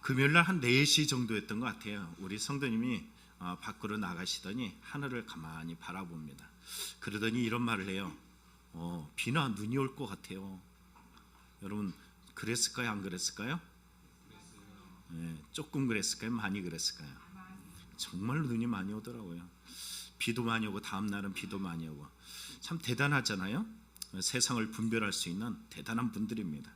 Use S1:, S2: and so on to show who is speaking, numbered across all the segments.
S1: 금요일날 한 4시 정도였던 것 같아요. 우리 성도님이 밖으로 나가시더니 하늘을 가만히 바라봅니다. 그러더니 이런 말을 해요. 비나 눈이 올 것 같아요. 여러분 그랬을까요? 안 그랬을까요? 네, 조금 그랬을까요? 많이 그랬을까요? 정말 눈이 많이 오더라고요. 비도 많이 오고 다음 날은 비도 많이 오고 참 대단하잖아요. 세상을 분별할 수 있는 대단한 분들입니다.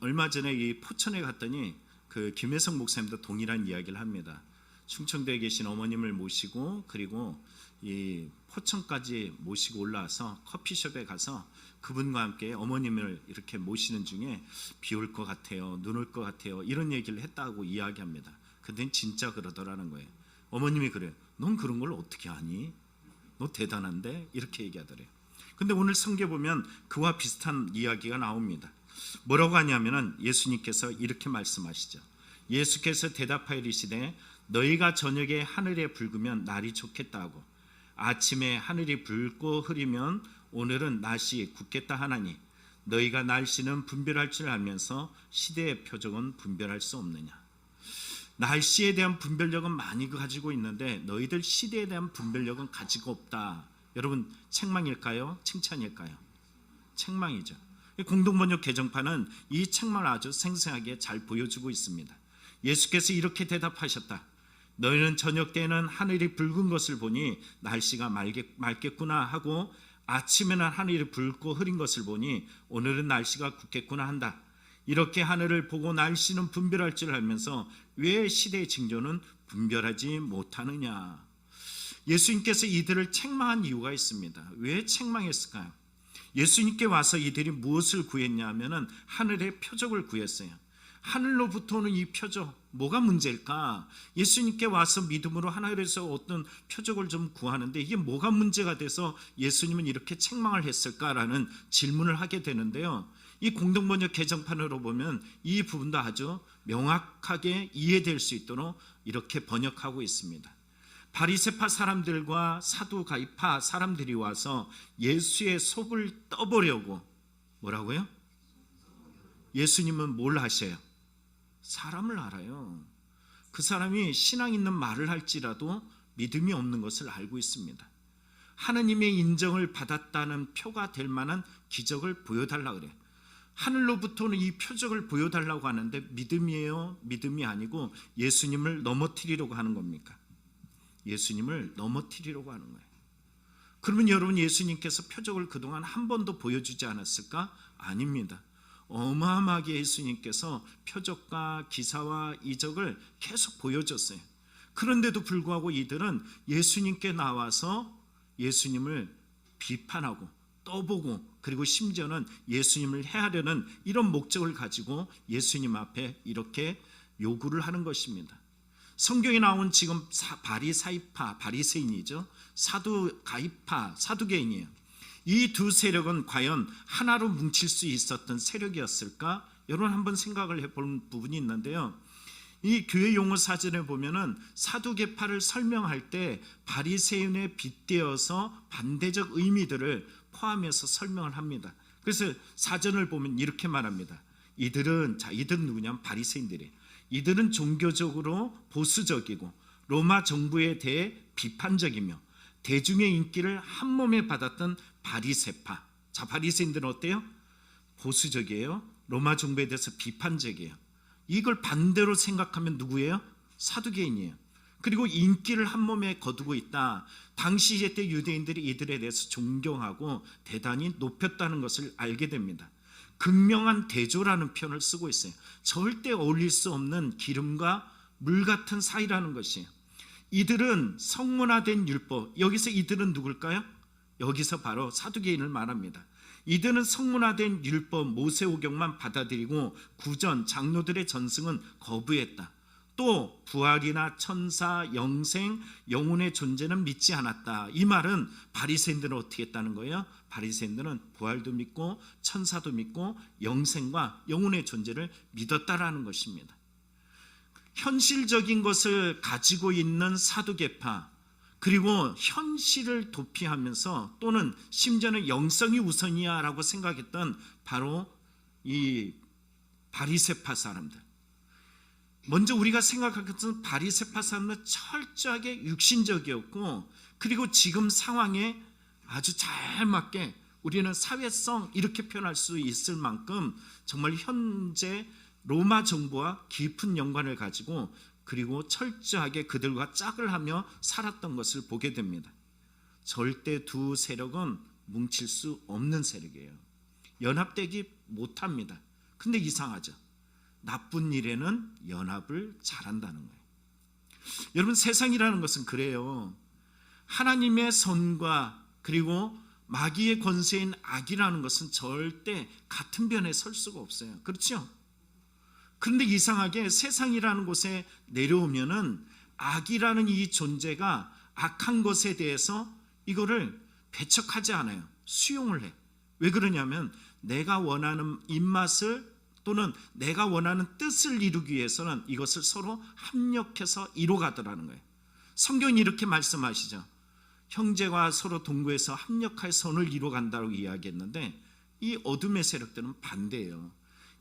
S1: 얼마 전에 이 포천에 갔더니 그 김혜성 목사님도 동일한 이야기를 합니다. 충청도에 계신 어머님을 모시고 그리고 이 포천까지 모시고 올라와서 커피숍에 가서 그분과 함께 어머님을 이렇게 모시는 중에 비 올 것 같아요, 눈 올 것 같아요 이런 얘기를 했다고 이야기합니다. 근데 진짜 그러더라는 거예요. 어머님이 그래요. 넌 그런 걸 어떻게 아니? 너 대단한데? 이렇게 얘기하더래요. 근데 오늘 성경에 보면 그와 비슷한 이야기가 나옵니다. 뭐라고 하냐면은 예수님께서 이렇게 말씀하시죠. 예수께서 대답하여 이르시되 너희가 저녁에 하늘에 붉으면 날이 좋겠다 하고 아침에 하늘이 붉고 흐리면 오늘은 날씨 굳겠다 하나니 너희가 날씨는 분별할 줄 알면서 시대의 표적은 분별할 수 없느냐. 날씨에 대한 분별력은 많이 가지고 있는데 너희들 시대에 대한 분별력은 가지고 없다. 여러분 책망일까요? 칭찬일까요? 책망이죠. 공동번역 개정판은 이 책망을 아주 생생하게 잘 보여주고 있습니다. 예수께서 이렇게 대답하셨다. 너희는 저녁 때에는 하늘이 붉은 것을 보니 날씨가 맑겠구나 하고 아침에는 하늘이 붉고 흐린 것을 보니 오늘은 날씨가 굳겠구나 한다. 이렇게 하늘을 보고 날씨는 분별할 줄 알면서 왜 시대의 징조는 분별하지 못하느냐. 예수님께서 이들을 책망한 이유가 있습니다. 왜 책망했을까요? 예수님께 와서 이들이 무엇을 구했냐 하면은 하늘의 표적을 구했어요. 하늘로부터 오는 이 표적, 뭐가 문제일까? 예수님께 와서 믿음으로 하늘에서 어떤 표적을 좀 구하는데 이게 뭐가 문제가 돼서 예수님은 이렇게 책망을 했을까라는 질문을 하게 되는데요. 이 공동번역 개정판으로 보면 이 부분도 아주 명확하게 이해될 수 있도록 이렇게 번역하고 있습니다. 바리새파 사람들과 사두가이파 사람들이 와서 예수의 속을 떠보려고 뭐라고요? 예수님은 뭘 하셔요? 사람을 알아요. 그 사람이 신앙 있는 말을 할지라도 믿음이 없는 것을 알고 있습니다. 하느님의 인정을 받았다는 표가 될 만한 기적을 보여달라 그래요. 하늘로부터는 이 표적을 보여달라고 하는데 믿음이에요? 믿음이 아니고 예수님을 넘어뜨리려고 하는 겁니까? 예수님을 넘어뜨리려고 하는 거예요. 그러면 여러분 예수님께서 표적을 그동안 한 번도 보여주지 않았을까? 아닙니다. 어마어마하게 예수님께서 표적과 기사와 이적을 계속 보여줬어요. 그런데도 불구하고 이들은 예수님께 나와서 예수님을 비판하고 떠보고 그리고 심지어는 예수님을 해하려는 이런 목적을 가지고 예수님 앞에 이렇게 요구를 하는 것입니다. 성경에 나온 지금 바리사이파, 바리새인이죠. 사두가이파, 사두개인이에요. 이 두 세력은 과연 하나로 뭉칠 수 있었던 세력이었을까? 여러분 한번 생각을 해볼 부분이 있는데요. 이 교회 용어 사전에 보면은 사두개파를 설명할 때 바리새인에 빗대어서 반대적 의미들을 포함해서 설명을 합니다. 그래서 사전을 보면 이렇게 말합니다. 이들은 누구냐면 바리새인들이에요. 이들은 종교적으로 보수적이고 로마 정부에 대해 비판적이며 대중의 인기를 한 몸에 받았던 바리새파. 자, 바리새인들은 어때요? 보수적이에요. 로마 정부에 대해서 비판적이에요. 이걸 반대로 생각하면 누구예요? 사두개인이에요. 그리고 인기를 한 몸에 거두고 있다. 당시 시대 때 유대인들이 이들에 대해서 존경하고 대단히 높였다는 것을 알게 됩니다. 극명한 대조라는 표현을 쓰고 있어요. 절대 어울릴 수 없는 기름과 물 같은 사이라는 것이에요. 이들은 성문화된 율법, 여기서 이들은 누굴까요? 여기서 바로 사두개인을 말합니다. 이들은 성문화된 율법 모세오경만 받아들이고 구전, 장로들의 전승은 거부했다. 또 부활이나 천사, 영생, 영혼의 존재는 믿지 않았다. 이 말은 바리새인들은 어떻게 했다는 거예요? 바리새인들은 부활도 믿고 천사도 믿고 영생과 영혼의 존재를 믿었다라는 것입니다. 현실적인 것을 가지고 있는 사두개파, 그리고 현실을 도피하면서 또는 심지어는 영성이 우선이야 라고 생각했던 바로 이 바리새파 사람들, 먼저 우리가 생각할 것은 바리새파 사람은 철저하게 육신적이었고, 그리고 지금 상황에 아주 잘 맞게 우리는 사회성 이렇게 표현할 수 있을 만큼 정말 현재 로마 정부와 깊은 연관을 가지고, 그리고 철저하게 그들과 짝을 하며 살았던 것을 보게 됩니다. 절대 두 세력은 뭉칠 수 없는 세력이에요. 연합되기 못합니다. 근데 이상하죠. 나쁜 일에는 연합을 잘한다는 거예요. 여러분, 세상이라는 것은 그래요. 하나님의 선과 그리고 마귀의 권세인 악이라는 것은 절대 같은 변에 설 수가 없어요. 그렇죠? 그런데 이상하게 세상이라는 곳에 내려오면은 악이라는 이 존재가 악한 것에 대해서 이거를 배척하지 않아요. 수용을 해. 왜 그러냐면 내가 원하는 입맛을 또는 내가 원하는 뜻을 이루기 위해서는 이것을 서로 합력해서 이뤄가더라는 거예요. 성경이 이렇게 말씀하시죠. 형제가 서로 동거해서 합력하여 선을 이뤄간다고 이야기했는데, 이 어둠의 세력들은 반대예요.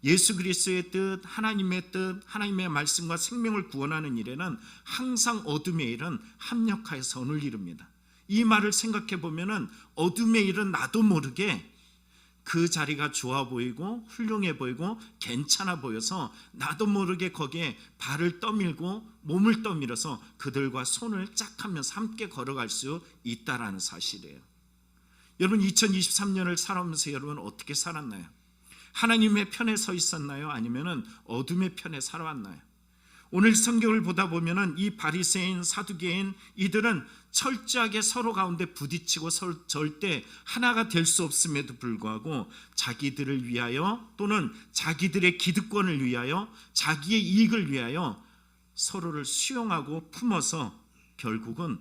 S1: 예수 그리스도의 뜻, 하나님의 뜻, 하나님의 말씀과 생명을 구원하는 일에는 항상 어둠의 일은 합력하여 선을 이룹니다. 이 말을 생각해 보면은 어둠의 일은 나도 모르게 그 자리가 좋아 보이고 훌륭해 보이고 괜찮아 보여서 나도 모르게 거기에 발을 떠밀고 몸을 떠밀어서 그들과 손을 짝하면서 함께 걸어갈 수 있다라는 사실이에요. 여러분, 2023년을 살아오면서 여러분 어떻게 살았나요? 하나님의 편에 서 있었나요? 아니면은 어둠의 편에 살아왔나요? 오늘 성경을 보다 보면은 이 바리새인, 사두개인 이들은 철저하게 서로 가운데 부딪히고 절대 하나가 될 수 없음에도 불구하고 자기들을 위하여 또는 자기들의 기득권을 위하여 자기의 이익을 위하여 서로를 수용하고 품어서 결국은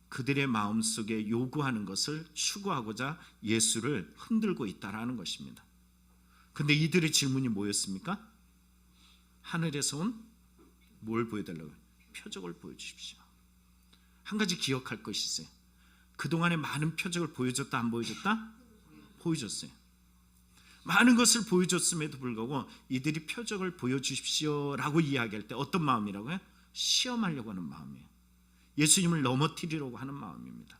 S1: 그들의 마음속에 요구하는 것을 추구하고자 예수를 흔들고 있다라는 것입니다. 근데 이들의 질문이 뭐였습니까? 하늘에서 온 뭘 보여달라고요? 표적을 보여주십시오. 한 가지 기억할 것이 있어요. 그동안에 많은 표적을 보여줬다 안 보여줬다? 보여줬어요. 많은 것을 보여줬음에도 불구하고 이들이 표적을 보여주십시오라고 이야기할 때 어떤 마음이라고요? 시험하려고 하는 마음이에요. 예수님을 넘어뜨리려고 하는 마음입니다.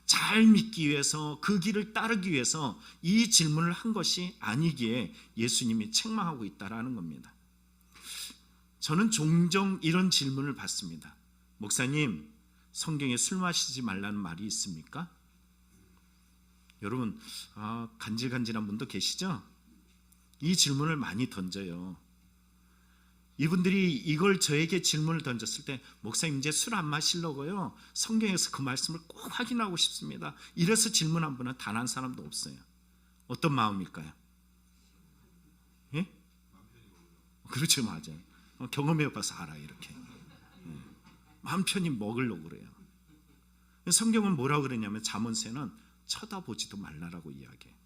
S1: 잘 믿기 위해서, 그 길을 따르기 위해서 이 질문을 한 것이 아니기에 예수님이 책망하고 있다라는 겁니다. 저는 종종 이런 질문을 받습니다. 목사님, 성경에 술 마시지 말라는 말이 있습니까? 여러분, 간질간질한 분도 계시죠? 이 질문을 많이 던져요. 이분들이 이걸 저에게 질문을 던졌을 때, 목사님 이제 술 안 마시려고요, 성경에서 그 말씀을 꼭 확인하고 싶습니다, 이래서 질문한 분은 단 한 사람도 없어요. 어떤 마음일까요? 예? 그렇죠, 맞아요. 경험해봐서 알아. 이렇게 마음 편히 먹으려고 그래요. 성경은 뭐라고 그러냐면 잠언세는 쳐다보지도 말라라고 이야기해요.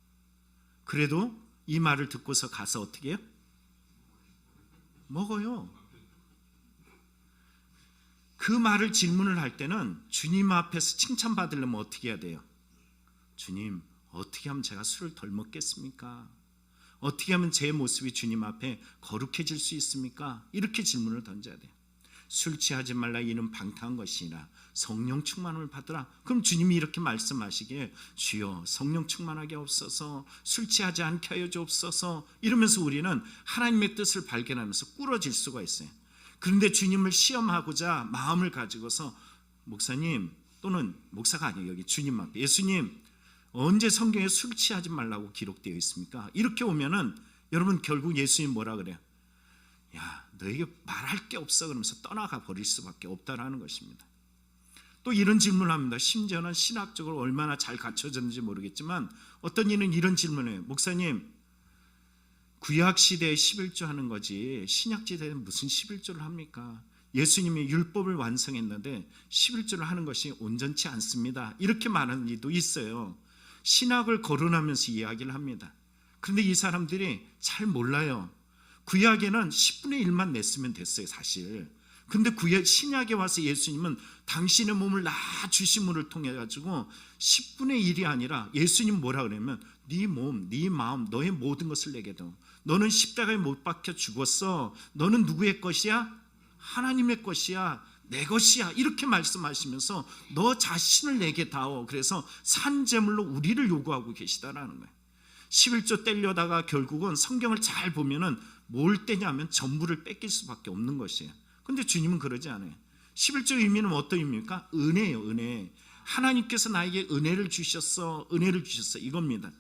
S1: 그래도 이 말을 듣고서 가서 어떻게 해요? 먹어요. 그 말을 질문을 할 때는 주님 앞에서 칭찬받으려면 어떻게 해야 돼요? 주님, 어떻게 하면 제가 술을 덜 먹겠습니까? 어떻게 하면 제 모습이 주님 앞에 거룩해질 수 있습니까? 이렇게 질문을 던져야 돼요. 술 취하지 말라, 이는 방탕한 것이니라. 성령 충만을 받으라. 그럼 주님이 이렇게 말씀하시기에, 주여 성령 충만하게 없어서, 술 취하지 않게 하여 주옵소서, 이러면서 우리는 하나님의 뜻을 발견하면서 꾸러질 수가 있어요. 그런데 주님을 시험하고자 마음을 가지고서, 목사님, 또는 목사가 아니에요, 여기 주님 앞에, 예수님, 언제 성경에 술 취하지 말라고 기록되어 있습니까? 이렇게 오면은 여러분 결국 예수님 뭐라 그래요? 야, 너에게 말할 게 없어, 그러면서 떠나가 버릴 수밖에 없다라는 것입니다. 또 이런 질문을 합니다. 심지어는 신학적으로 얼마나 잘 갖춰졌는지 모르겠지만 어떤 이는 이런 질문을 해요. 목사님, 구약 시대에 11조 하는 거지 신약 시대에는 무슨 11조를 합니까? 예수님이 율법을 완성했는데 11조를 하는 것이 온전치 않습니다, 이렇게 말하는 이도 있어요. 신학을 거론하면서 이야기를 합니다. 그런데 이 사람들이 잘 몰라요. 구약에는 10분의 1만 냈으면 됐어요, 사실. 근데 신약에 와서 예수님은 당신의 몸을 나 주심을 통해 가지고 10분의 1이 아니라, 예수님 뭐라 그러냐면 네 몸, 네 마음, 너의 모든 것을 내게 줘. 너는 십자가에 못 박혀 죽었어. 너는 누구의 것이야? 하나님의 것이야, 내 것이야, 이렇게 말씀하시면서 너 자신을 내게 다오. 그래서 산제물로 우리를 요구하고 계시다라는 거예요. 11조 떼려다가 결국은 성경을 잘 보면은 뭘 떼냐면 전부를 뺏길 수밖에 없는 것이에요. 근데 주님은 그러지 않아요. 11조 의미는 어떤 의미입니까? 은혜예요. 은혜. 하나님께서 나에게 은혜를 주셨어, 은혜를 주셨어, 이겁니다.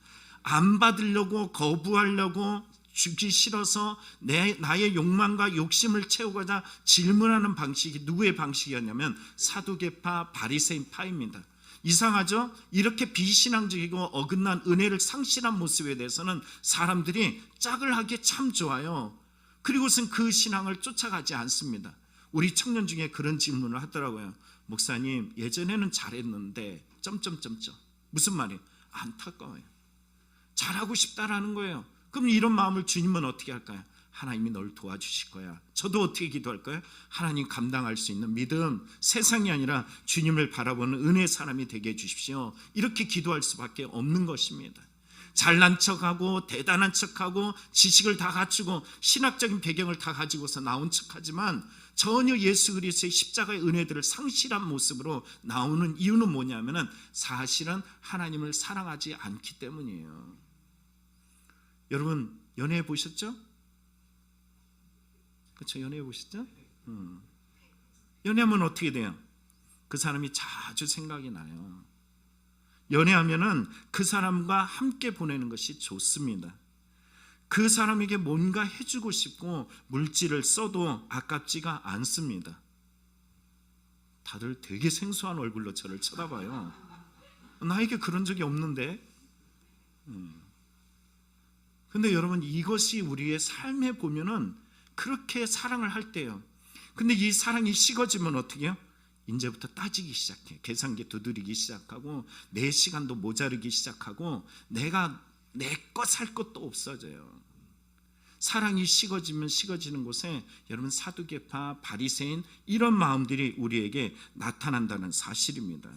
S1: 안 받으려고, 거부하려고, 주기 싫어서 나의 욕망과 욕심을 채우고자 질문하는 방식이 누구의 방식이었냐면 사두개파, 바리새인 파입니다. 이상하죠? 이렇게 비신앙적이고 어긋난 은혜를 상실한 모습에 대해서는 사람들이 짝을 하기에 참 좋아요. 그리고선 그 신앙을 쫓아가지 않습니다. 우리 청년 중에 그런 질문을 하더라고요. 목사님, 예전에는 잘했는데 점점점점. 무슨 말이에요? 안타까워요. 잘하고 싶다라는 거예요. 그럼 이런 마음을 주님은 어떻게 할까요? 하나님이 널 도와주실 거야. 저도 어떻게 기도할까요? 하나님 감당할 수 있는 믿음, 세상이 아니라 주님을 바라보는 은혜의 사람이 되게 해주십시오. 이렇게 기도할 수밖에 없는 것입니다. 잘난 척하고 대단한 척하고 지식을 다 갖추고 신학적인 배경을 다 가지고서 나온 척하지만 전혀 예수 그리스도의 십자가의 은혜들을 상실한 모습으로 나오는 이유는 뭐냐면은 사실은 하나님을 사랑하지 않기 때문이에요. 여러분 연애해 보셨죠? 그렇죠? 연애해 보셨죠? 연애하면 어떻게 돼요? 그 사람이 자주 생각이 나요. 연애하면은 그 사람과 함께 보내는 것이 좋습니다. 그 사람에게 뭔가 해주고 싶고 물질을 써도 아깝지가 않습니다. 다들 되게 생소한 얼굴로 저를 쳐다봐요. 나에게 그런 적이 없는데. 근데 여러분 이것이 우리의 삶에 보면은 그렇게 사랑을 할 때요. 근데 이 사랑이 식어지면 어떻게 해요? 이제부터 따지기 시작해. 계산기 두드리기 시작하고 내 시간도 모자르기 시작하고 내가 내 것 살 것도 없어져요. 사랑이 식어지면 식어지는 곳에 여러분 사두개파, 바리새인 이런 마음들이 우리에게 나타난다는 사실입니다.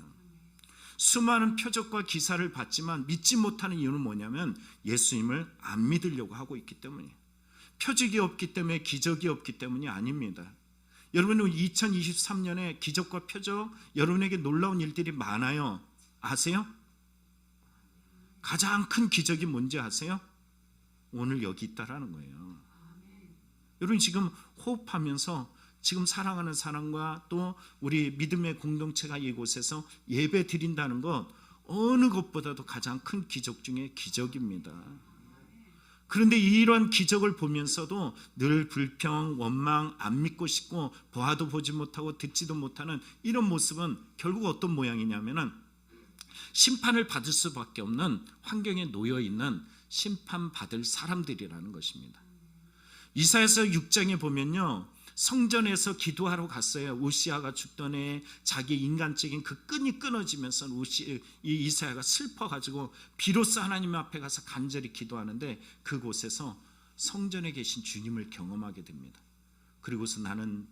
S1: 수많은 표적과 기사를 봤지만 믿지 못하는 이유는 뭐냐면 예수님을 안 믿으려고 하고 있기 때문이에요. 표적이 없기 때문에 기적이 없기 때문이 아닙니다. 여러분은 2023년에 기적과 표적 여러분에게 놀라운 일들이 많아요. 아세요? 가장 큰 기적이 뭔지 아세요? 오늘 여기 있다라는 거예요. 여러분 지금 호흡하면서 지금 사랑하는 사람과 또 우리 믿음의 공동체가 이곳에서 예배 드린다는 것 어느 것보다도 가장 큰 기적 중에 기적입니다. 그런데 이런 기적을 보면서도 늘 불평, 원망, 안 믿고 싶고 보아도 보지 못하고 듣지도 못하는 이런 모습은 결국 어떤 모양이냐면은 심판을 받을 수밖에 없는 환경에 놓여 있는 심판받을 사람들이라는 것입니다. 이사야서 6장에 보면요. 성전에서 기도하러 갔어요. 우시아가 죽던 해 자기 인간적인 그 끈이 끊어지면서 이사야가 슬퍼가지고 비로소 하나님 앞에 가서 간절히 기도하는데 그곳에서 성전에 계신 주님을 경험하게 됩니다. 그리고서 나는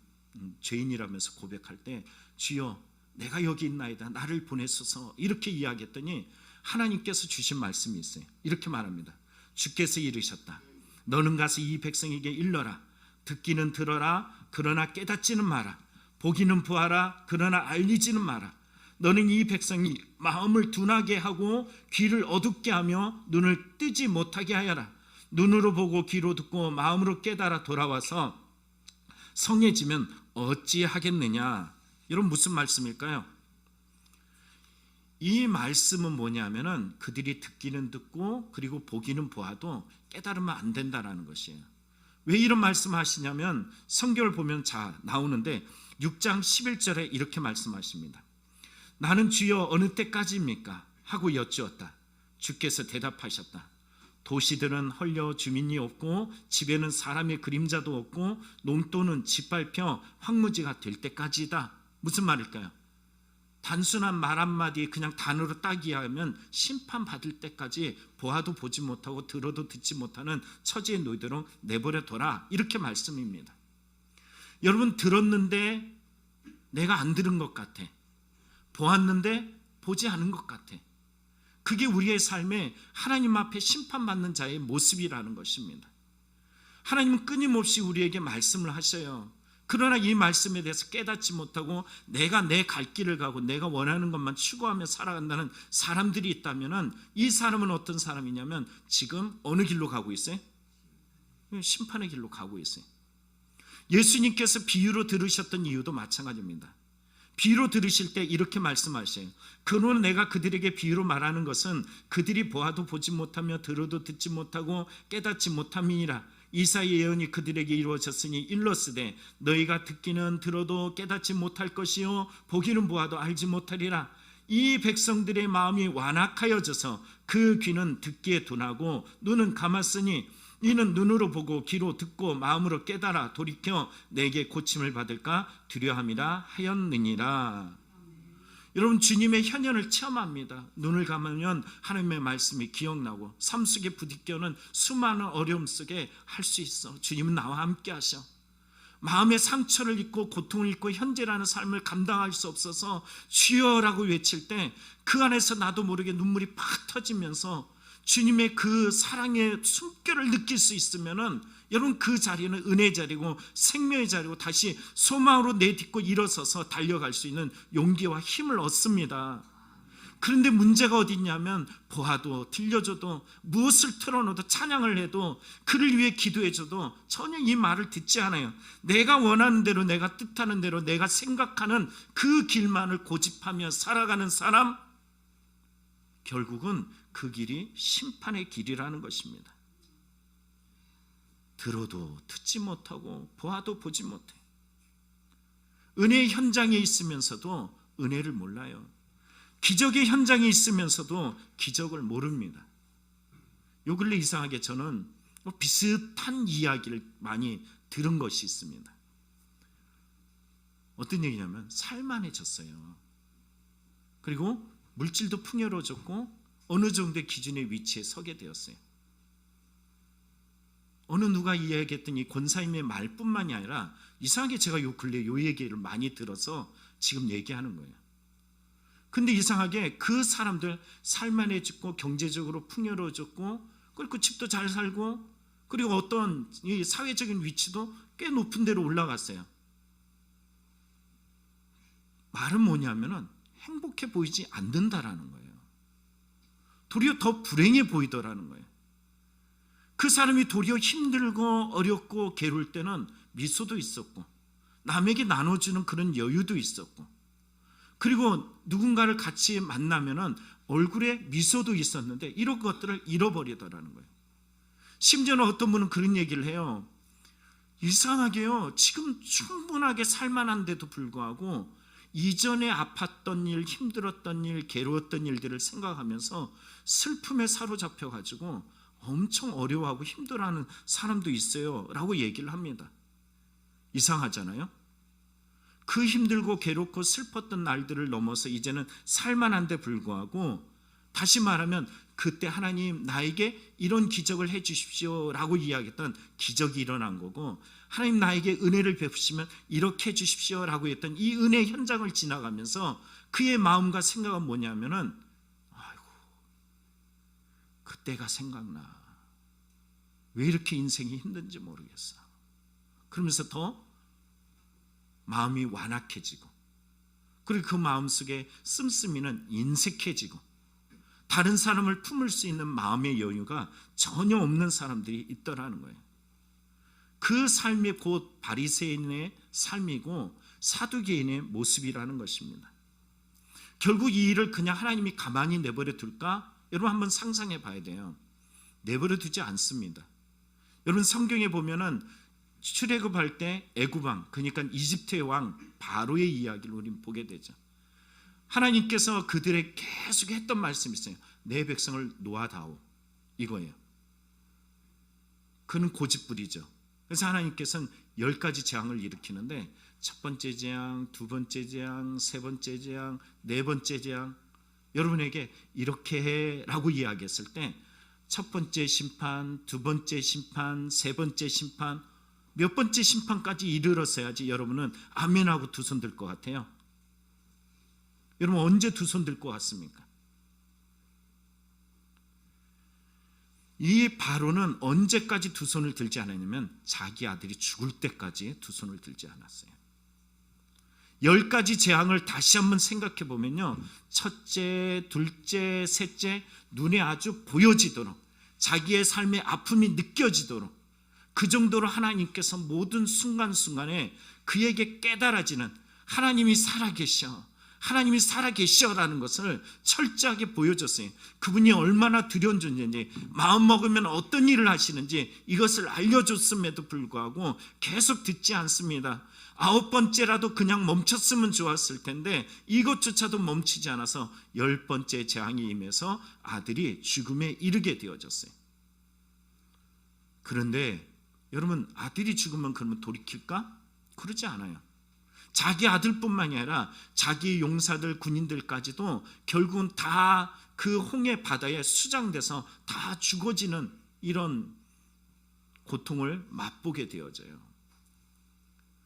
S1: 죄인이라면서 고백할 때 주여 내가 여기 있나이다 나를 보내소서 이렇게 이야기했더니 하나님께서 주신 말씀이 있어요. 이렇게 말합니다. 주께서 이르셨다. 너는 가서 이 백성에게 일러라. 듣기는 들어라. 그러나 깨닫지는 마라. 보기는 보아라. 그러나 알리지는 마라. 너는 이 백성이 마음을 둔하게 하고 귀를 어둡게 하며 눈을 뜨지 못하게 하여라. 눈으로 보고 귀로 듣고 마음으로 깨달아 돌아와서 성해지면 어찌하겠느냐. 이런 무슨 말씀일까요? 이 말씀은 뭐냐면은 그들이 듣기는 듣고 그리고 보기는 보아도 깨달으면 안 된다라는 것이에요. 왜 이런 말씀하시냐면 성경을 보면 나오는데 6장 11절에 이렇게 말씀하십니다. 나는 주여 어느 때까지입니까? 하고 여쭈었다. 주께서 대답하셨다. 도시들은 헐려 주민이 없고 집에는 사람의 그림자도 없고 농토는 짓밟혀 황무지가 될 때까지다. 무슨 말일까요? 단순한 말 한마디 그냥 단어로 따기하면 심판받을 때까지 보아도 보지 못하고 들어도 듣지 못하는 처지에 놓이도록 내버려둬라 이렇게 말씀입니다. 여러분 들었는데 내가 안 들은 것 같아. 보았는데 보지 않은 것 같아. 그게 우리의 삶에 하나님 앞에 심판받는 자의 모습이라는 것입니다. 하나님은 끊임없이 우리에게 말씀을 하셔요. 그러나 이 말씀에 대해서 깨닫지 못하고 내가 내 갈 길을 가고 내가 원하는 것만 추구하며 살아간다는 사람들이 있다면 이 사람은 어떤 사람이냐면 지금 어느 길로 가고 있어요? 심판의 길로 가고 있어요. 예수님께서 비유로 들으셨던 이유도 마찬가지입니다. 비유로 들으실 때 이렇게 말씀하셔요. 그러나 내가 그들에게 비유로 말하는 것은 그들이 보아도 보지 못하며 들어도 듣지 못하고 깨닫지 못함이니라. 이사야의 예언이 그들에게 이루어졌으니 일러스되 너희가 듣기는 들어도 깨닫지 못할 것이요 보기는 보아도 알지 못하리라. 이 백성들의 마음이 완악하여져서 그 귀는 듣기에 둔하고 눈은 감았으니 이는 눈으로 보고 귀로 듣고 마음으로 깨달아 돌이켜 내게 고침을 받을까 두려함이라 하였느니라. 여러분, 주님의 현현을 체험합니다. 눈을 감으면 하나님의 말씀이 기억나고 삶 속에 부딪혀는 수많은 어려움 속에 할 수 있어. 주님은 나와 함께 하셔. 마음의 상처를 입고 고통을 입고 현재라는 삶을 감당할 수 없어서 주여라고 외칠 때 그 안에서 나도 모르게 눈물이 팍 터지면서 주님의 그 사랑의 숨결을 느낄 수 있으면은 여러분, 그 자리는 은혜의 자리고 생명의 자리고 다시 소망으로 내딛고 일어서서 달려갈 수 있는 용기와 힘을 얻습니다. 그런데 문제가 어디 있냐면 보아도 들려줘도 무엇을 틀어놓아도 찬양을 해도 그를 위해 기도해줘도 전혀 이 말을 듣지 않아요. 내가 원하는 대로 내가 뜻하는 대로 내가 생각하는 그 길만을 고집하며 살아가는 사람, 결국은 그 길이 심판의 길이라는 것입니다. 들어도 듣지 못하고 보아도 보지 못해. 은혜의 현장에 있으면서도 은혜를 몰라요. 기적의 현장에 있으면서도 기적을 모릅니다. 요 근래 이상하게 저는 비슷한 이야기를 많이 들은 것이 있습니다. 어떤 얘기냐면 살만해졌어요. 그리고 물질도 풍요로워졌고 어느 정도의 기준의 위치에 서게 되었어요. 어느 누가 이야기했던 이 권사님의 말뿐만이 아니라 이상하게 제가 요 근래 요 얘기를 많이 들어서 지금 얘기하는 거예요. 근데 이상하게 그 사람들 살만해졌고 경제적으로 풍요로워졌고 그리고 집도 잘 살고 그리고 어떤 이 사회적인 위치도 꽤 높은 데로 올라갔어요. 말은 뭐냐면은 행복해 보이지 않는다라는 거예요. 도리어 더 불행해 보이더라는 거예요. 그 사람이 도리어 힘들고 어렵고 괴로울 때는 미소도 있었고 남에게 나눠주는 그런 여유도 있었고 그리고 누군가를 같이 만나면은 얼굴에 미소도 있었는데 이런 것들을 잃어버리더라는 거예요. 심지어는 어떤 분은 그런 얘기를 해요. 이상하게요, 지금 충분하게 살만한데도 불구하고 이전에 아팠던 일, 힘들었던 일, 괴로웠던 일들을 생각하면서 슬픔에 사로잡혀가지고 엄청 어려워하고 힘들어하는 사람도 있어요 라고 얘기를 합니다. 이상하잖아요. 그 힘들고 괴롭고 슬펐던 날들을 넘어서 이제는 살만한데 불구하고 다시 말하면 그때 하나님 나에게 이런 기적을 해 주십시오 라고 이야기했던 기적이 일어난 거고 하나님 나에게 은혜를 베푸시면 이렇게 해 주십시오 라고 했던 이 은혜 현장을 지나가면서 그의 마음과 생각은 뭐냐면은 아이고 그때가 생각나. 왜 이렇게 인생이 힘든지 모르겠어. 그러면서 더 마음이 완악해지고 그리고 그 마음속에 씀씀이는 인색해지고 다른 사람을 품을 수 있는 마음의 여유가 전혀 없는 사람들이 있더라는 거예요. 그 삶이 곧 바리새인의 삶이고 사두개인의 모습이라는 것입니다. 결국 이 일을 그냥 하나님이 가만히 내버려 둘까? 여러분 한번 상상해 봐야 돼요. 내버려 두지 않습니다. 여러분 성경에 보면은 출애굽할 때 애굽왕, 그러니까 이집트의 왕 바로의 이야기를 우리는 보게 되죠. 하나님께서 그들에게 계속 했던 말씀이 있어요. 내 백성을 놓아다오 이거예요. 그는 고집부리죠. 그래서 하나님께서는 10가지 재앙을 일으키는데 첫 번째 재앙, 두 번째 재앙, 세 번째 재앙, 네 번째 재앙 여러분에게 이렇게 해 라고 이야기했을 때 첫 번째 심판, 두 번째 심판, 세 번째 심판 몇 번째 심판까지 이르렀어야지 여러분은 아멘하고 두 손 들 것 같아요. 여러분 언제 두 손 들 것 같습니까? 이 바로는 언제까지 두 손을 들지 않았냐면 자기 아들이 죽을 때까지 두 손을 들지 않았어요. 10가지 재앙을 다시 한번 생각해 보면요, 첫째, 둘째, 셋째, 눈에 아주 보여지도록, 자기의 삶의 아픔이 느껴지도록, 그 정도로 하나님께서 모든 순간순간에 그에게 깨달아지는, 하나님이 살아계셔, 하나님이 살아계셔라는 것을 철저하게 보여줬어요. 그분이 얼마나 두려운 존재인지, 마음먹으면 어떤 일을 하시는지 이것을 알려줬음에도 불구하고 계속 듣지 않습니다. 9번째라도 그냥 멈췄으면 좋았을 텐데 이것조차도 멈추지 않아서 10번째 재앙이 임해서 아들이 죽음에 이르게 되어졌어요. 그런데 여러분, 아들이 죽으면 그러면 돌이킬까? 그러지 않아요. 자기 아들뿐만이 아니라 자기 용사들, 군인들까지도 결국은 다 그 홍해 바다에 수장돼서 다 죽어지는 이런 고통을 맛보게 되어져요.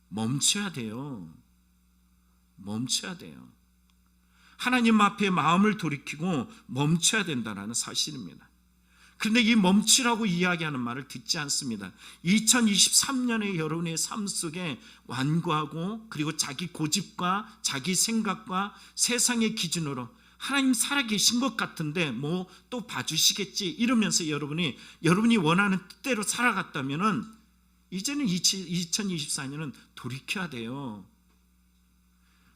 S1: 멈춰야 돼요. 멈춰야 돼요. 하나님 앞에 마음을 돌이키고 멈춰야 된다는 사실입니다. 그런데 이 멈추라고 이야기하는 말을 듣지 않습니다. 2023년의 여러분의 삶 속에 완고하고 그리고 자기 고집과 자기 생각과 세상의 기준으로 하나님 살아계신 것 같은데 뭐 또 봐주시겠지 이러면서 여러분이 원하는 뜻대로 살아갔다면은 이제는 2024년은 돌이켜야 돼요.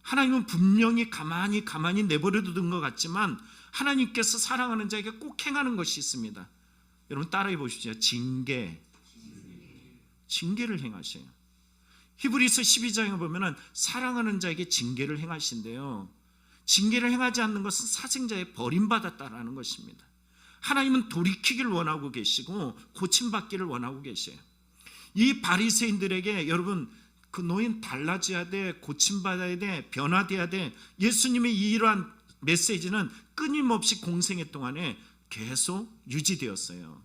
S1: 하나님은 분명히 가만히 내버려두는 것 같지만 하나님께서 사랑하는 자에게 꼭 행하는 것이 있습니다. 여러분 따라해 보십시오. 징계를 행하셔요. 히브리서 12장에 보면은 사랑하는 자에게 징계를 행하신대요. 징계를 행하지 않는 것은 사생자에 버림받았다라는 것입니다. 하나님은 돌이키기를 원하고 계시고 고침받기를 원하고 계셔요. 이 바리새인들에게 여러분, 그 너희는 달라져야 돼, 고침받아야 돼, 변화돼야 돼, 예수님의 이러한 메시지는 끊임없이 공생애 동안에 계속 유지되었어요.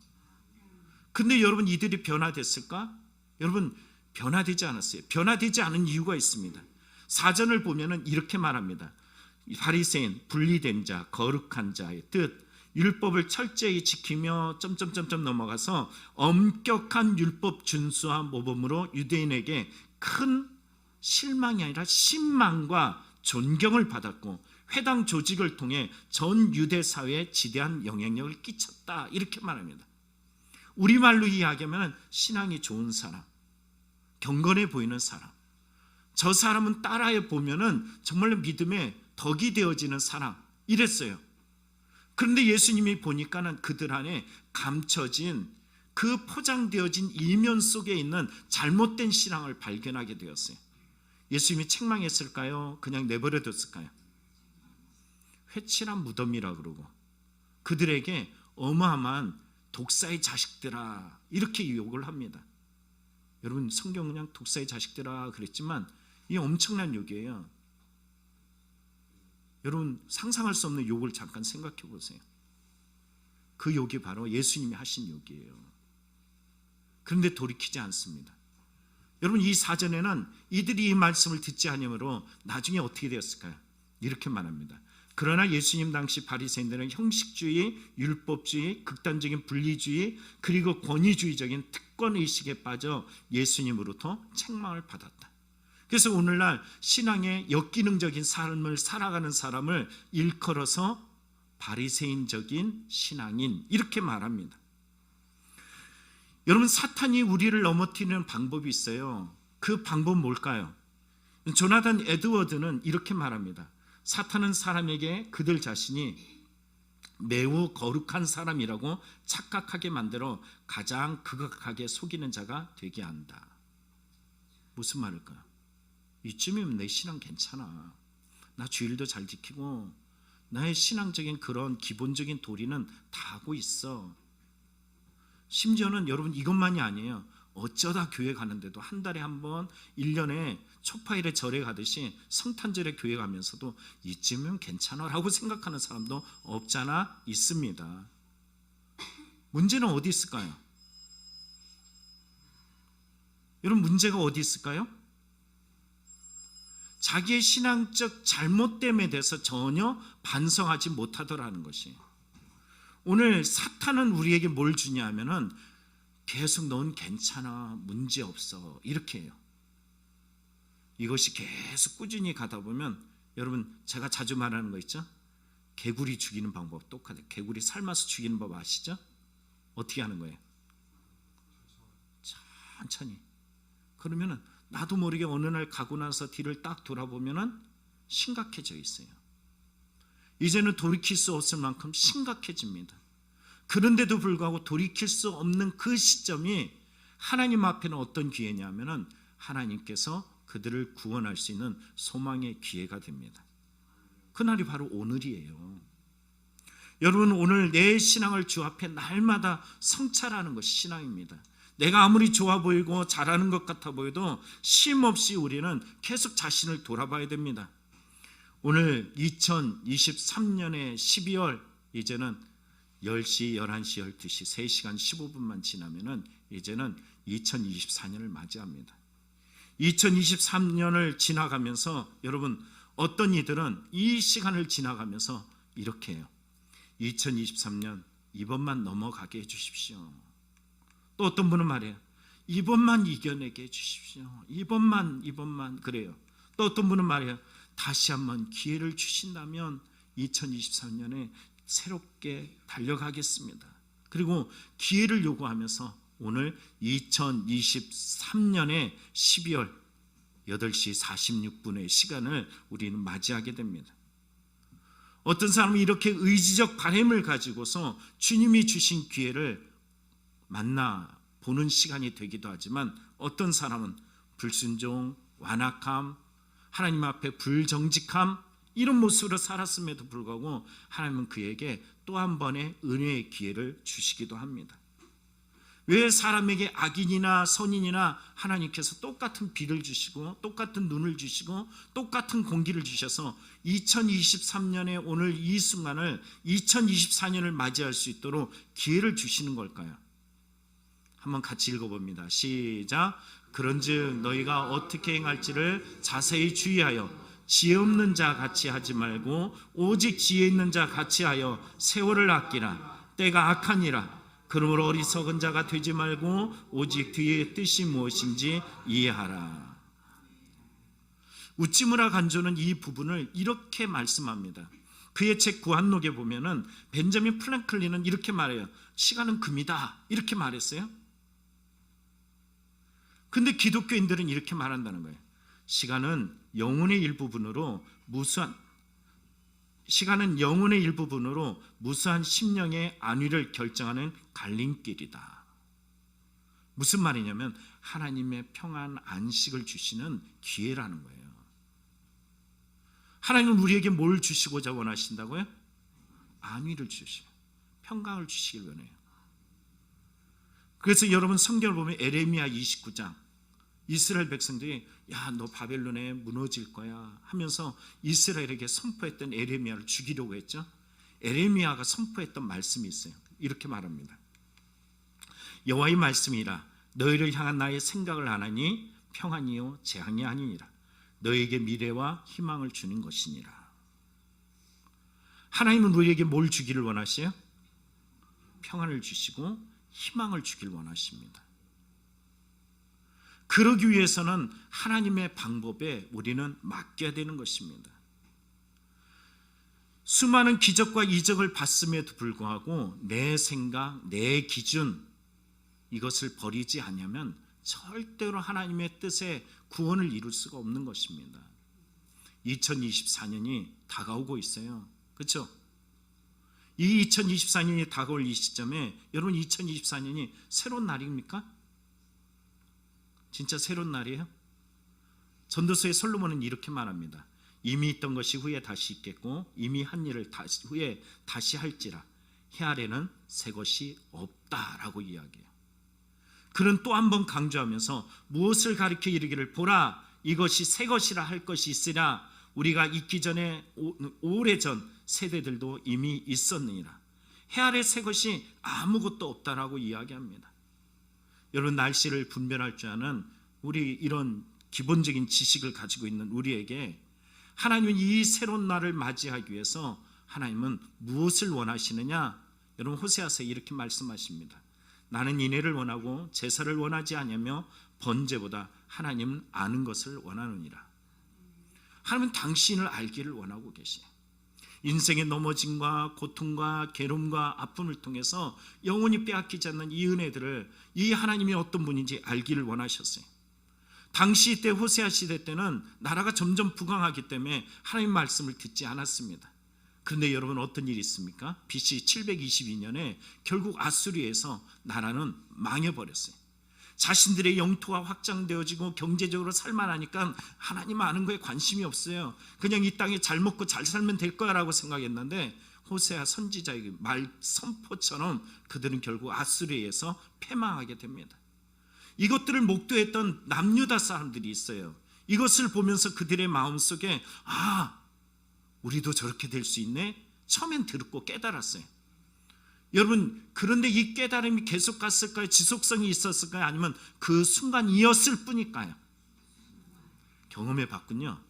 S1: 근데 여러분, 이들이 변화됐을까? 여러분, 변화되지 않았어요. 변화되지 않은 이유가 있습니다. 사전을 보면은 이렇게 말합니다. 바리새인, 분리된 자, 거룩한 자의 뜻, 율법을 철저히 지키며 넘어가서 엄격한 율법 준수와 모범으로 유대인에게 큰 실망이 아니라 신망과 존경을 받았고 회당 조직을 통해 전 유대 사회에 지대한 영향력을 끼쳤다, 이렇게 말합니다. 우리말로 이야기하면 신앙이 좋은 사람, 경건해 보이는 사람, 저 사람은 따라해 보면은 정말로 믿음의 덕이 되어지는 사람, 이랬어요. 그런데 예수님이 보니까는 그들 안에 감춰진 그 포장되어진 이면 속에 있는 잘못된 신앙을 발견하게 되었어요. 예수님이 책망했을까요? 그냥 내버려뒀을까요? 회칠한 무덤이라 그러고 그들에게 어마어마한 독사의 자식들아, 이렇게 욕을 합니다. 여러분, 성경은 그냥 독사의 자식들아 그랬지만 이게 엄청난 욕이에요. 여러분, 상상할 수 없는 욕을 잠깐 생각해 보세요. 그 욕이 바로 예수님이 하신 욕이에요. 그런데 돌이키지 않습니다. 여러분, 이 사전에는 이들이 이 말씀을 듣지 않으므로 나중에 어떻게 되었을까요? 이렇게 말합니다. 그러나 예수님 당시 바리새인들은 형식주의, 율법주의, 극단적인 분리주의, 그리고 권위주의적인 특권의식에 빠져 예수님으로부터 책망을 받았다. 그래서 오늘날 신앙의 역기능적인 삶을 살아가는 사람을 일컬어서 바리새인적인 신앙인, 이렇게 말합니다. 여러분, 사탄이 우리를 넘어뜨리는 방법이 있어요. 그 방법은 뭘까요? 조나단 에드워드는 이렇게 말합니다. 사탄은 사람에게 그들 자신이 매우 거룩한 사람이라고 착각하게 만들어 가장 극악하게 속이는 자가 되게 한다. 무슨 말일까요? 이쯤이면 내 신앙 괜찮아, 나 주일도 잘 지키고 나의 신앙적인 그런 기본적인 도리는 다 하고 있어. 심지어는 여러분, 이것만이 아니에요. 어쩌다 교회 가는데도 한 달에 한 번, 1년에 초파일에 절에 가듯이 성탄절에 교회 가면서도 이쯤이면 괜찮아 라고 생각하는 사람도 없잖아 있습니다. 문제는 어디 있을까요? 여러분, 문제가 어디 있을까요? 자기의 신앙적 잘못됨에 대해서 전혀 반성하지 못하더라는 것이. 오늘 사탄은 우리에게 뭘 주냐 하면은 계속 넌 괜찮아, 문제 없어, 이렇게 해요. 이것이 계속 꾸준히 가다 보면, 여러분 제가 자주 말하는 거 있죠? 개구리 죽이는 방법 똑같아요. 개구리 삶아서 죽이는 법 아시죠? 어떻게 하는 거예요? 천천히. 그러면은 나도 모르게 어느 날 가고 나서 뒤를 딱 돌아보면은 심각해져 있어요. 이제는 돌이킬 수 없을 만큼 심각해집니다. 그런데도 불구하고 돌이킬 수 없는 그 시점이 하나님 앞에는 어떤 기회냐면은 하나님께서 그들을 구원할 수 있는 소망의 기회가 됩니다. 그날이 바로 오늘이에요. 여러분, 오늘 내 신앙을 주 앞에 날마다 성찰하는 것이 신앙입니다. 내가 아무리 좋아 보이고 잘하는 것 같아 보여도 쉼없이 우리는 계속 자신을 돌아봐야 됩니다. 오늘 2023년의 12월, 이제는 10시, 11시, 12시 3시간 15분만 지나면은 이제는 2024년을 맞이합니다. 2023년을 지나가면서 여러분, 어떤 이들은 이 시간을 지나가면서 이렇게 해요. 2023년 이번만 넘어가게 해주십시오. 또 어떤 분은 말해요. 이번만 이겨내게 해주십시오. 이번만 그래요. 또 어떤 분은 말해요. 다시 한번 기회를 주신다면 2023년에 새롭게 달려가겠습니다. 그리고 기회를 요구하면서 오늘 2023년의 12월 8시 46분의 시간을 우리는 맞이하게 됩니다. 어떤 사람은 이렇게 의지적 바람을 가지고서 주님이 주신 기회를 만나보는 시간이 되기도 하지만, 어떤 사람은 불순종, 완악함, 하나님 앞에 불정직함, 이런 모습으로 살았음에도 불구하고 하나님은 그에게 또 한 번의 은혜의 기회를 주시기도 합니다. 왜 사람에게 악인이나 선인이나 하나님께서 똑같은 비를 주시고 똑같은 눈을 주시고 똑같은 공기를 주셔서 2023년의 오늘 이 순간을 2024년을 맞이할 수 있도록 기회를 주시는 걸까요? 한번 같이 읽어봅니다. 시작. 그런즉 너희가 어떻게 행할지를 자세히 주의하여 지혜 없는 자 같이 하지 말고 오직 지혜 있는 자 같이 하여 세월을 아끼라. 때가 악하니라. 그러므로 어리석은 자가 되지 말고 오직 그의 뜻이 무엇인지 이해하라. 우찌무라 간조는 이 부분을 이렇게 말씀합니다. 그의 책 구한록에 보면은 벤자민 프랭클린은 이렇게 말해요. 시간은 금이다, 이렇게 말했어요. 근데 기독교인들은 이렇게 말한다는 거예요. 시간은 영혼의 일부분으로 무수한 심령의 안위를 결정하는 갈림길이다. 무슨 말이냐면 하나님의 평안, 안식을 주시는 기회라는 거예요. 하나님은 우리에게 뭘 주시고자 원하신다고요? 안위를 주시고 평강을 주시길 원해요. 그래서 여러분 성경을 보면 에레미야 29장, 이스라엘 백성들이 야, 너 바벨론에 무너질 거야 하면서 이스라엘에게 선포했던 에레미야를 죽이려고 했죠. 에레미야가 선포했던 말씀이 있어요. 이렇게 말합니다. 여호와의 말씀이라. 너희를 향한 나의 생각을 아나니 평안이요 재앙이 아니니라. 너희에게 미래와 희망을 주는 것이니라. 하나님은 우리에게 뭘 주기를 원하세요? 평안을 주시고 희망을 주길 원하십니다. 그러기 위해서는 하나님의 방법에 우리는 맡겨야 되는 것입니다. 수많은 기적과 이적을 봤음에도 불구하고 내 생각, 내 기준, 이것을 버리지 않으면 절대로 하나님의 뜻에 구원을 이룰 수가 없는 것입니다. 2024년이 다가오고 있어요. 그렇죠? 이 2024년이 다가올 이 시점에 여러분, 2024년이 새로운 날입니까? 진짜 새로운 날이에요? 전도서의 솔로몬은 이렇게 말합니다. 이미 있던 것이 후에 다시 있겠고 이미 한 일을 후에 다시 할지라 해 아래는 새 것이 없다라고 이야기해요. 그는 또 한 번 강조하면서 무엇을 가리켜 이르기를 보라, 이것이 새 것이라 할 것이 있으나 우리가 있기 전에 오래전 세대들도 이미 있었느니라. 해 아래 새 것이 아무것도 없다라고 이야기합니다. 여러분, 날씨를 분별할 줄 아는 우리 이런 기본적인 지식을 가지고 있는 우리에게 하나님은 이 새로운 날을 맞이하기 위해서 하나님은 무엇을 원하시느냐? 여러분 호세아서에 이렇게 말씀하십니다. 나는 인애를 원하고 제사를 원하지 아니하며 번제보다 하나님은 아는 것을 원하느니라. 하나님은 당신을 알기를 원하고 계시요. 인생의 넘어짐과 고통과 괴로움과 아픔을 통해서 영원히 빼앗기지 않는 이 은혜들을 이 하나님이 어떤 분인지 알기를 원하셨어요. 당시 때 호세아 시대 때는 나라가 점점 부강하기 때문에 하나님 말씀을 듣지 않았습니다. 그런데 여러분 어떤 일이 있습니까? BC 722년에 결국 아수리에서 나라는 망해버렸어요. 자신들의 영토가 확장되어지고 경제적으로 살만하니까 하나님 아는 거에 관심이 없어요. 그냥 이 땅에 잘 먹고 잘 살면 될 거야라고 생각했는데 호세아 선지자의 말 선포처럼 그들은 결국 아수리에서 패망하게 됩니다. 이것들을 목도했던 남유다 사람들이 있어요. 이것을 보면서 그들의 마음속에 우리도 저렇게 될 수 있네? 처음엔 듣고 깨달았어요. 여러분 그런데 이 깨달음이 계속 갔을까요? 지속성이 있었을까요? 아니면 그 순간이었을 뿐일까요? 경험해 봤군요.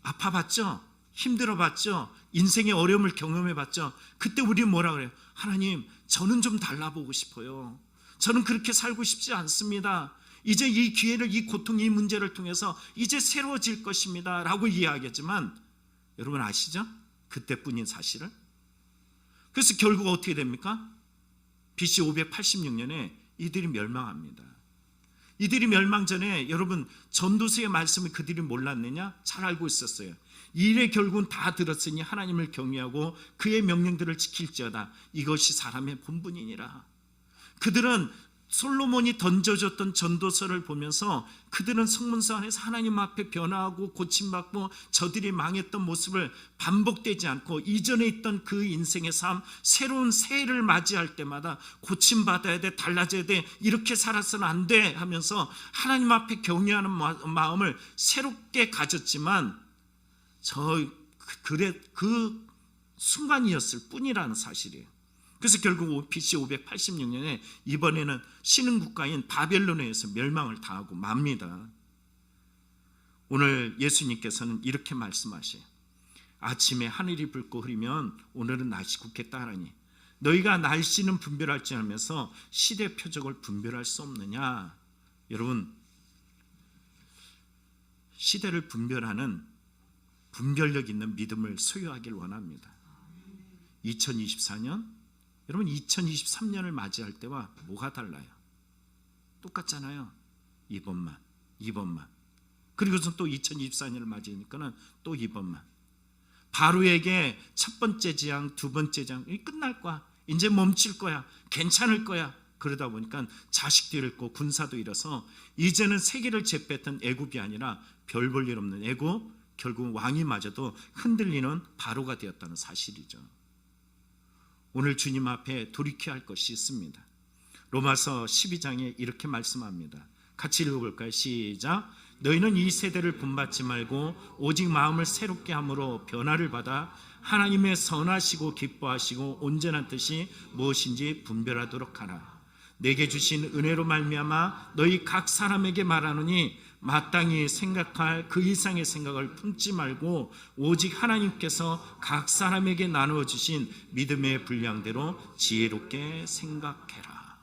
S1: 아파봤죠? 힘들어봤죠? 인생의 어려움을 경험해봤죠? 그때 우리는 뭐라 그래요? 하나님 저는 좀 달라보고 싶어요. 저는 그렇게 살고 싶지 않습니다. 이제 이 기회를, 이 고통, 이 문제를 통해서 이제 새로워질 것입니다 라고 이야기하겠지만 여러분 아시죠? 그때뿐인 사실을. 그래서 결국 어떻게 됩니까? BC 586년에 이들이 멸망합니다. 이들이 멸망 전에 여러분 전도서의 말씀을 그들이 몰랐느냐? 잘 알고 있었어요. 일의 결국은 다 들었으니 하나님을 경외하고 그의 명령들을 지킬지어다. 이것이 사람의 본분이니라. 그들은 솔로몬이 던져줬던 전도서를 보면서 그들은 성문서 안에서 하나님 앞에 변화하고 고침받고 저들이 망했던 모습을 반복되지 않고 이전에 있던 그 인생의 삶, 새로운 새해를 맞이할 때마다 고침받아야 돼, 달라져야 돼, 이렇게 살아서는 안 돼 하면서 하나님 앞에 경외하는 마음을 새롭게 가졌지만 그 순간이었을 뿐이라는 사실이에요. 그래서 결국 BC 586년에 이번에는 신흥 국가인 바벨론에 의해서 멸망을 당하고 맙니다. 오늘 예수님께서는 이렇게 말씀하셔요. 아침에 하늘이 붉고 흐리면 오늘은 날씨 굳겠다 하라니 너희가 날씨는 분별할지 하면서 시대 표적을 분별할 수 없느냐. 여러분 시대를 분별하는 분별력 있는 믿음을 소유하길 원합니다. 2024년 여러분 2023년을 맞이할 때와 뭐가 달라요? 똑같잖아요. 이번만 그리고서 또 2024년을 맞이하니까는 또 이번만. 바로에게 첫 번째 재앙, 두 번째 재앙이 끝날 거야. 이제 멈출 거야. 괜찮을 거야. 그러다 보니까 자식도 잃고 군사도 잃어서 이제는 세계를 제패했던 애굽이 아니라 별 볼 일 없는 애굽, 결국 왕이마저도 흔들리는 바로가 되었다는 사실이죠. 오늘 주님 앞에 돌이켜야 할 것이 있습니다. 로마서 12장에 이렇게 말씀합니다. 같이 읽어볼까요? 시작. 너희는 이 세대를 본받지 말고 오직 마음을 새롭게 함으로 변화를 받아 하나님의 선하시고 기뻐하시고 온전한 뜻이 무엇인지 분별하도록 하라. 내게 주신 은혜로 말미암아 너희 각 사람에게 말하노니 마땅히 생각할 그 이상의 생각을 품지 말고 오직 하나님께서 각 사람에게 나누어 주신 믿음의 분량대로 지혜롭게 생각해라.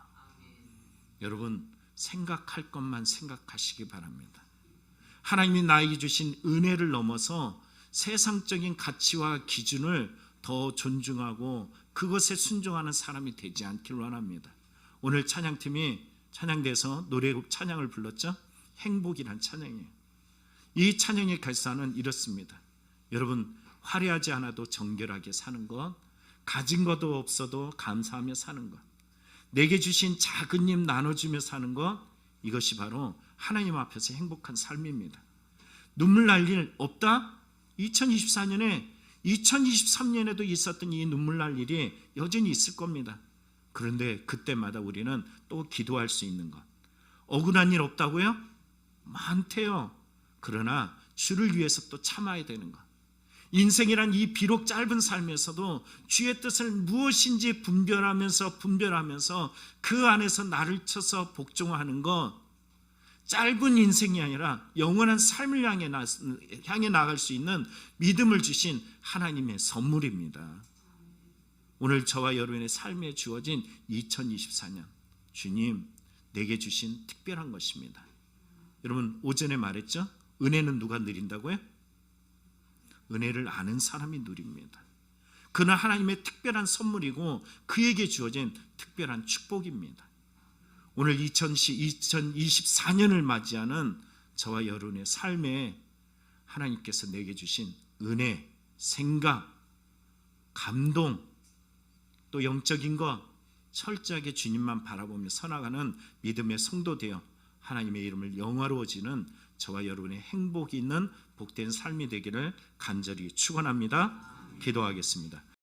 S1: 여러분 생각할 것만 생각하시기 바랍니다. 하나님이 나에게 주신 은혜를 넘어서 세상적인 가치와 기준을 더 존중하고 그것에 순종하는 사람이 되지 않길 원합니다. 오늘 찬양팀이 찬양대에서 노래곡 찬양을 불렀죠. 행복이란 찬양이에요. 이 찬양의 가사는 이렇습니다. 여러분 화려하지 않아도 정결하게 사는 것, 가진 것도 없어도 감사하며 사는 것, 내게 주신 작은 힘 나눠주며 사는 것, 이것이 바로 하나님 앞에서 행복한 삶입니다. 눈물 날 일 없다? 2024년에 2023년에도 있었던 이 눈물 날 일이 여전히 있을 겁니다. 그런데 그때마다 우리는 또 기도할 수 있는 것. 억울한 일 없다고요? 많대요. 그러나 주를 위해서 또 참아야 되는 것. 인생이란 이 비록 짧은 삶에서도 주의 뜻을 무엇인지 분별하면서 그 안에서 나를 쳐서 복종하는 것. 짧은 인생이 아니라 영원한 삶을 향해 나갈 수 있는 믿음을 주신 하나님의 선물입니다. 오늘 저와 여러분의 삶에 주어진 2024년, 주님 내게 주신 특별한 것입니다. 여러분 오전에 말했죠? 은혜는 누가 누린다고요? 은혜를 아는 사람이 누립니다. 그는 하나님의 특별한 선물이고 그에게 주어진 특별한 축복입니다. 오늘 2024년을 맞이하는 저와 여러분의 삶에 하나님께서 내게 주신 은혜, 생각, 감동, 또 영적인 것 철저하게 주님만 바라보며 살아가는 믿음의 성도 되어 하나님의 이름을 영화로워지는 저와 여러분의 행복이 있는 복된 삶이 되기를 간절히 축원합니다. 기도하겠습니다.